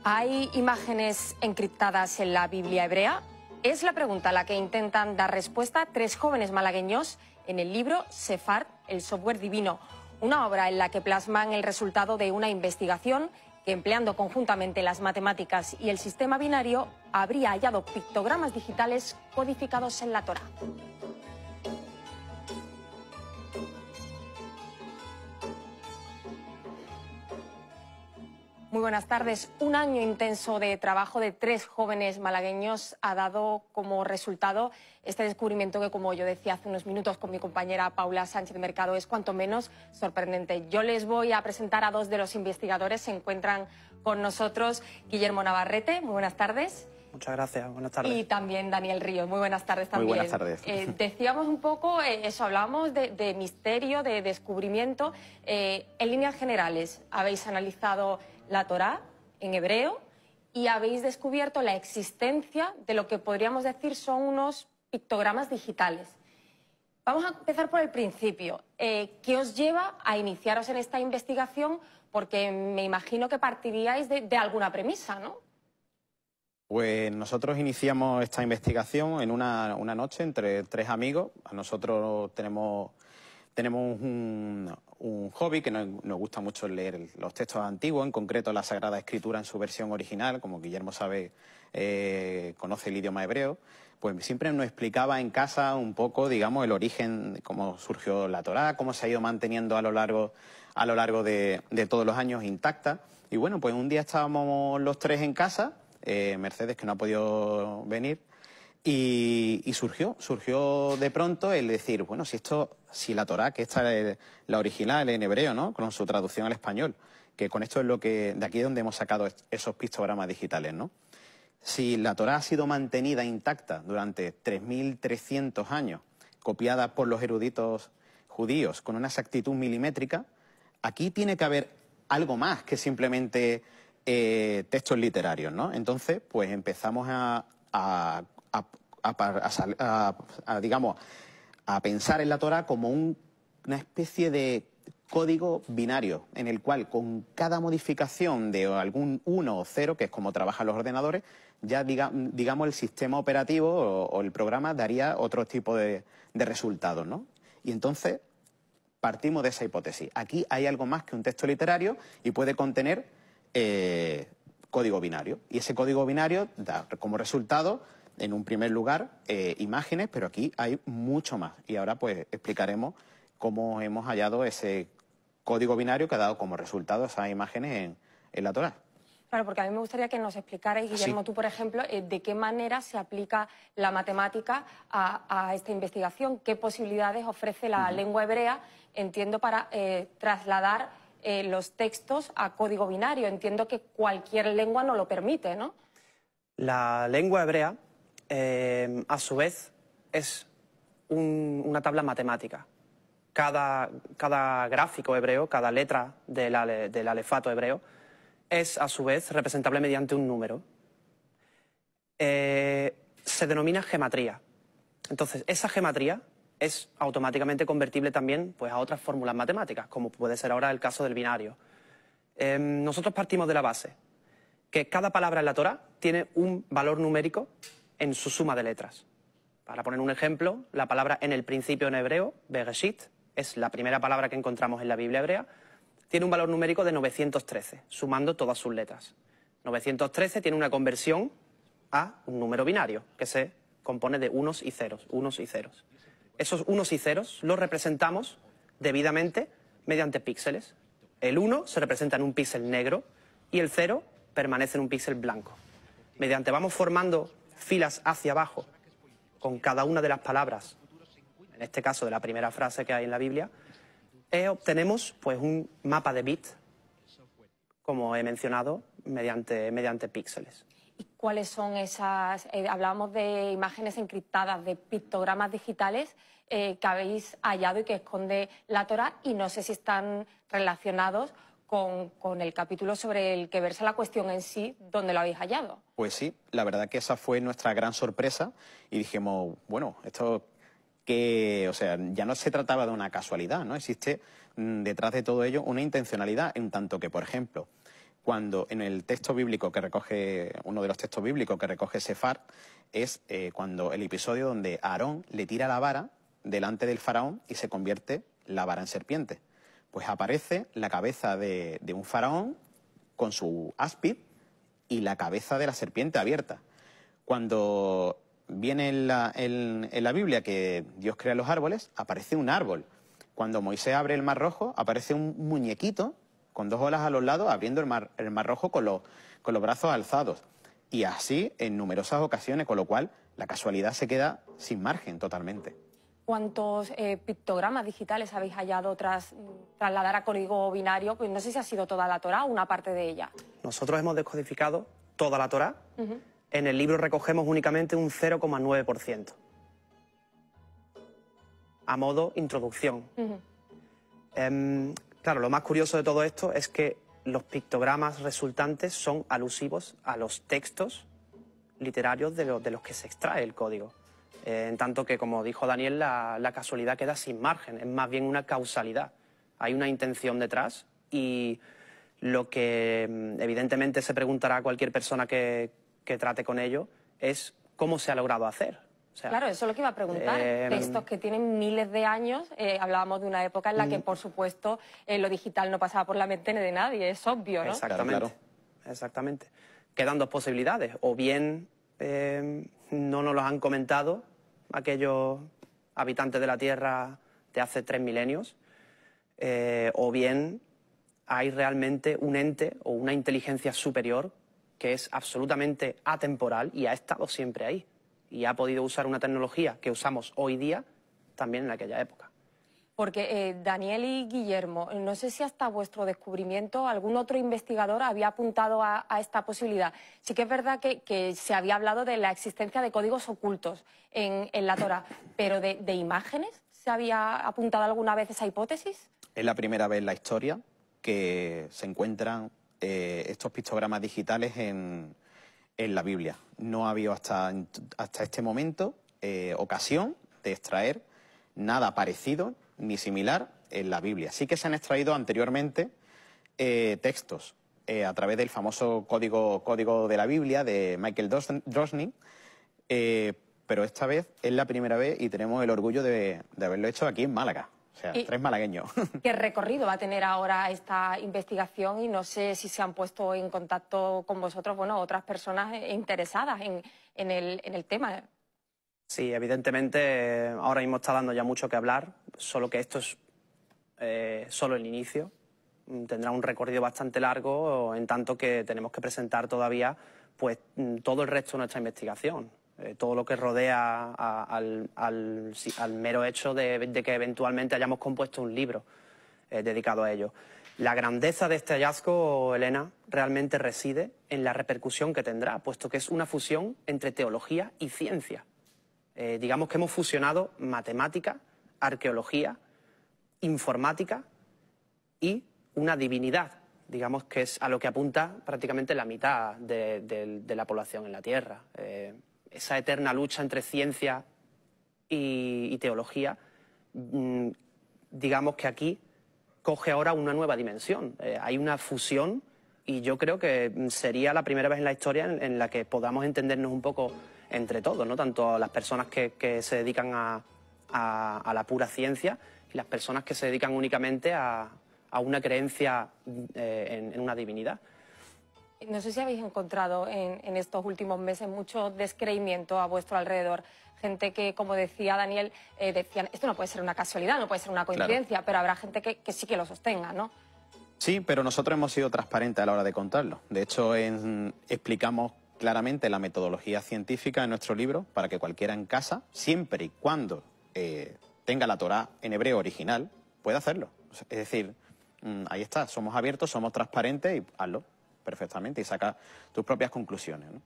¿Hay imágenes encriptadas en la Biblia hebrea? Es la pregunta a la que intentan dar respuesta tres jóvenes malagueños en el libro Sefard, el software divino, una obra en la que plasman el resultado de una investigación que, empleando conjuntamente las matemáticas y el sistema binario, habría hallado pictogramas digitales codificados en la Torá. Muy buenas tardes. Un año intenso de trabajo de tres jóvenes malagueños ha dado como resultado este descubrimiento que, como yo decía hace unos minutos con mi compañera Paula Sánchez Mercado, es cuanto menos sorprendente. Yo les voy a presentar a dos de los investigadores. Se encuentran con nosotros Guillermo Navarrete. Muy buenas tardes. Muchas gracias, buenas tardes. Y también Daniel Ríos. Muy buenas tardes también. Muy buenas tardes. Decíamos un poco eso, hablábamos de misterio, de descubrimiento. En líneas generales, habéis analizado la Torá en hebreo y habéis descubierto la existencia de lo que podríamos decir son unos pictogramas digitales. Vamos a empezar por el principio. ¿Qué os lleva a iniciaros en esta investigación? Porque me imagino que partiríais de alguna premisa, ¿no? Pues nosotros iniciamos esta investigación en una noche entre tres amigos. Nosotros tenemos un hobby que nos gusta mucho leer los textos antiguos, en concreto la Sagrada Escritura en su versión original. Como Guillermo sabe, conoce el idioma hebreo, pues siempre nos explicaba en casa un poco, digamos, el origen, cómo surgió la Torá, cómo se ha ido manteniendo a lo largo de todos los años intacta. Y bueno, pues un día estábamos los tres en casa, Mercedes, que no ha podido venir, y surgió de pronto el decir, bueno, si la Torá, que esta es la original en hebreo, ¿no?, con su traducción al español, que con esto es de aquí es donde hemos sacado esos pictogramas digitales, ¿no? Si la Torá ha sido mantenida intacta durante 3.300 años, copiada por los eruditos judíos con una exactitud milimétrica, aquí tiene que haber algo más que simplemente textos literarios, ¿no? Entonces, pues empezamos digamos, a pensar en la Torá como una especie de código binario, en el cual con cada modificación de algún 1 o 0, que es como trabajan los ordenadores, ya digamos el sistema operativo o el programa daría otro tipo de resultados, ¿no? Y entonces partimos de esa hipótesis. Aquí hay algo más que un texto literario y puede contener código binario. Y ese código binario da como resultado, en un primer lugar, imágenes, pero aquí hay mucho más. Y ahora pues explicaremos cómo hemos hallado ese código binario que ha dado como resultado esas imágenes en la Torá. Claro, porque a mí me gustaría que nos explicarais, Guillermo, Sí. Tú, por ejemplo, de qué manera se aplica la matemática a esta investigación, qué posibilidades ofrece la lengua hebrea, entiendo, para trasladar los textos a código binario. Entiendo que cualquier lengua no lo permite, ¿no? La lengua hebrea, a su vez, es una tabla matemática. Cada gráfico hebreo, cada letra del alefato hebreo, es a su vez representable mediante un número. Se denomina gematría. Entonces, esa gematría es automáticamente convertible también, pues, a otras fórmulas matemáticas, como puede ser ahora el caso del binario. Nosotros partimos de la base que cada palabra en la Torá tiene un valor numérico en su suma de letras. Para poner un ejemplo, la palabra en el principio en hebreo, Bereshit, es la primera palabra que encontramos en la Biblia hebrea, tiene un valor numérico de 913, sumando todas sus letras. 913 tiene una conversión a un número binario, que se compone de unos y ceros, unos y ceros. Esos unos y ceros los representamos debidamente mediante píxeles. El 1 se representa en un píxel negro y el 0 permanece en un píxel blanco. Mediante vamos formando filas hacia abajo con cada una de las palabras, en este caso de la primera frase que hay en la Biblia, obtenemos pues un mapa de bits, como he mencionado, mediante píxeles. ¿Y cuáles son esas? Hablábamos de imágenes encriptadas, de pictogramas digitales que habéis hallado y que esconde la Torá, y no sé si están relacionados con el capítulo sobre el que versa la cuestión en sí, donde lo habéis hallado. Pues sí, la verdad que esa fue nuestra gran sorpresa y dijimos, bueno, esto que, o sea, ya no se trataba de una casualidad, ¿no? Existe detrás de todo ello una intencionalidad, en tanto que, por ejemplo, cuando en el texto bíblico que recoge, uno de los textos bíblicos que recoge Sefar, es cuando el episodio donde Aarón le tira la vara delante del faraón y se convierte la vara en serpiente. Pues aparece la cabeza de un faraón con su áspid y la cabeza de la serpiente abierta. Cuando viene en la Biblia que Dios crea los árboles, aparece un árbol. Cuando Moisés abre el Mar Rojo, aparece un muñequito con dos olas a los lados abriendo el Mar Rojo con los brazos alzados. Y así en numerosas ocasiones, con lo cual la casualidad se queda sin margen totalmente. ¿Cuántos pictogramas digitales habéis hallado tras trasladar a código binario? Pues no sé si ha sido toda la Torá o una parte de ella. Nosotros hemos descodificado toda la Torá. En el libro recogemos únicamente un 0,9%. A modo introducción. Claro, lo más curioso de todo esto es que los pictogramas resultantes son alusivos a los textos literarios de los que se extrae el código. En tanto que, como dijo Daniel, la casualidad queda sin margen, es más bien una causalidad. Hay una intención detrás y lo que evidentemente se preguntará a cualquier persona que trate con ello es cómo se ha logrado hacer. O sea, claro, eso es lo que iba a preguntar. Textos que tienen miles de años, hablábamos de una época en la que, por supuesto, lo digital no pasaba por la mente de nadie, es obvio, ¿no? Exactamente, claro. Exactamente. Quedan dos posibilidades, o bien no nos los han comentado aquellos habitantes de la Tierra de hace 3 milenios, o bien hay realmente un ente o una inteligencia superior que es absolutamente atemporal y ha estado siempre ahí. Y ha podido usar una tecnología que usamos hoy día también en aquella época. Porque Daniel y Guillermo, no sé si hasta vuestro descubrimiento algún otro investigador había apuntado a esta posibilidad. Sí que es verdad que se había hablado de la existencia de códigos ocultos en la Torá, pero de imágenes, ¿se había apuntado alguna vez esa hipótesis? Es la primera vez en la historia que se encuentran estos pictogramas digitales en la Biblia. No ha habido hasta este momento ocasión de extraer nada parecido ni similar en la Biblia. Sí que se han extraído anteriormente textos a través del famoso código de la Biblia de Michael Drosnin, pero esta vez es la primera vez y tenemos el orgullo de haberlo hecho aquí en Málaga. O sea, 3 malagueños. ¿Qué recorrido va a tener ahora esta investigación? Y no sé si se han puesto en contacto con vosotros, bueno, otras personas interesadas en el tema. Sí, evidentemente ahora mismo está dando ya mucho que hablar, solo que esto es solo el inicio. Tendrá un recorrido bastante largo, en tanto que tenemos que presentar todavía pues todo el resto de nuestra investigación. Todo lo que rodea al mero hecho de que eventualmente hayamos compuesto un libro dedicado a ello. La grandeza de este hallazgo, Elena, realmente reside en la repercusión que tendrá, puesto que es una fusión entre teología y ciencia. Digamos que hemos fusionado matemática, arqueología, informática y una divinidad, digamos que es a lo que apunta prácticamente la mitad de la población en la Tierra. Esa eterna lucha entre ciencia y teología, digamos que aquí coge ahora una nueva dimensión. Hay una fusión y yo creo que sería la primera vez en la historia en la que podamos entendernos un poco entre todos, ¿no? Tanto las personas que se dedican a la pura ciencia y las personas que se dedican únicamente a una creencia en una divinidad. No sé si habéis encontrado en estos últimos meses mucho descreimiento a vuestro alrededor. Gente que, como decía Daniel, decían, esto no puede ser una casualidad, no puede ser una coincidencia, claro. Pero habrá gente que sí que lo sostenga, ¿no? Sí, pero nosotros hemos sido transparentes a la hora de contarlo. De hecho, explicamos claramente la metodología científica en nuestro libro para que cualquiera en casa, siempre y cuando tenga la Torá en hebreo original, pueda hacerlo. Es decir, ahí está, somos abiertos, somos transparentes y hazlo perfectamente y saca tus propias conclusiones, ¿no?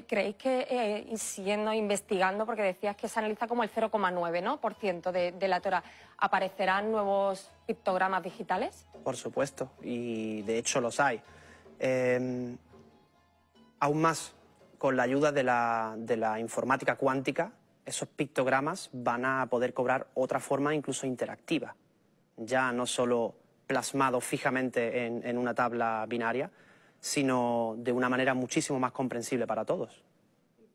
¿Creéis que, siguiendo investigando, porque decías que se analiza como el 0,9%, ¿no? de la Torá, ¿aparecerán nuevos pictogramas digitales? Por supuesto, y de hecho los hay. Aún más, con la ayuda de la informática cuántica, esos pictogramas van a poder cobrar otra forma incluso interactiva. Ya no solo plasmados fijamente en una tabla binaria, sino de una manera muchísimo más comprensible para todos.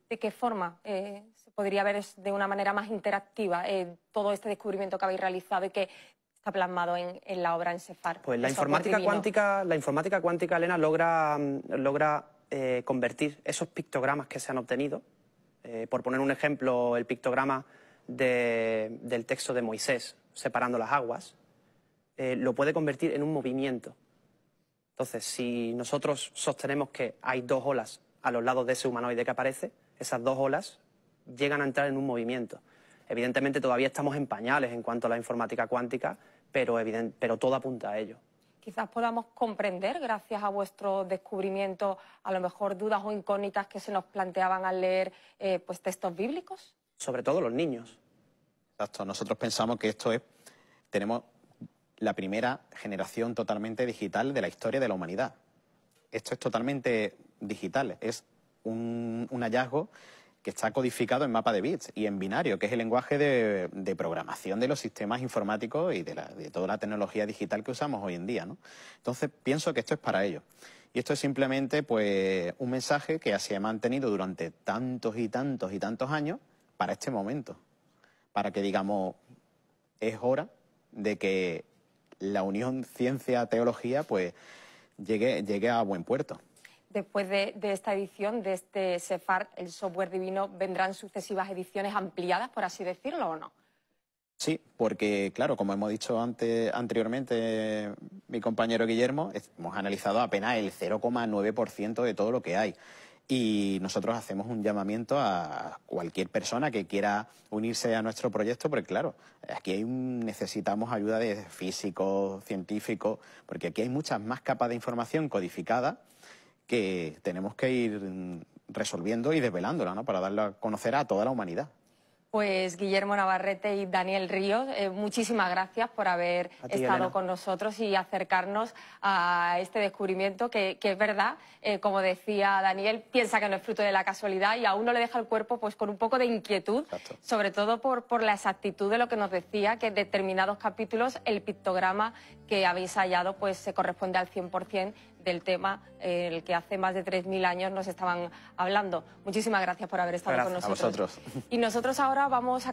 ¿De qué forma se podría ver de una manera más interactiva todo este descubrimiento que habéis realizado y que está plasmado en la obra en Sefar? Pues la informática cuántica, Elena, logra convertir esos pictogramas que se han obtenido. Por poner un ejemplo, el pictograma del texto de Moisés separando las aguas, lo puede convertir en un movimiento. Entonces, si nosotros sostenemos que hay dos olas a los lados de ese humanoide que aparece, esas dos olas llegan a entrar en un movimiento. Evidentemente todavía estamos en pañales en cuanto a la informática cuántica, pero todo apunta a ello. Quizás podamos comprender, gracias a vuestro descubrimiento, a lo mejor dudas o incógnitas que se nos planteaban al leer pues textos bíblicos. Sobre todo los niños. Exacto. Nosotros pensamos que tenemos la primera generación totalmente digital de la historia de la humanidad. Esto es totalmente digital, es un hallazgo que está codificado en mapa de bits y en binario, que es el lenguaje de programación de los sistemas informáticos y de toda la tecnología digital que usamos hoy en día, ¿no? Entonces pienso que esto es para ello. Y esto es simplemente pues un mensaje que se ha mantenido durante tantos y tantos y tantos años para este momento. Para que digamos, es hora de que la unión ciencia-teología pues llegue a buen puerto. Después de esta edición, de este Sefar, el software divino, ¿vendrán sucesivas ediciones ampliadas, por así decirlo, o no? Sí, porque, claro, como hemos dicho anteriormente mi compañero Guillermo, hemos analizado apenas el 0,9% de todo lo que hay. Y nosotros hacemos un llamamiento a cualquier persona que quiera unirse a nuestro proyecto, porque claro, aquí necesitamos ayuda de físicos, científicos, porque aquí hay muchas más capas de información codificada que tenemos que ir resolviendo y desvelándola, ¿no? Para darla a conocer a toda la humanidad. Pues Guillermo Navarrete y Daniel Ríos, muchísimas gracias por haber estado con nosotros y acercarnos a este descubrimiento que es verdad, como decía Daniel, piensa que no es fruto de la casualidad y a uno le deja el cuerpo pues con un poco de inquietud. Exacto. Sobre todo por la exactitud de lo que nos decía, que en determinados capítulos el pictograma que habéis hallado pues se corresponde al 100% del tema el que hace más de 3.000 años nos estaban hablando. Muchísimas gracias por haber estado con nosotros. A vosotros. Y nosotros ahora vamos a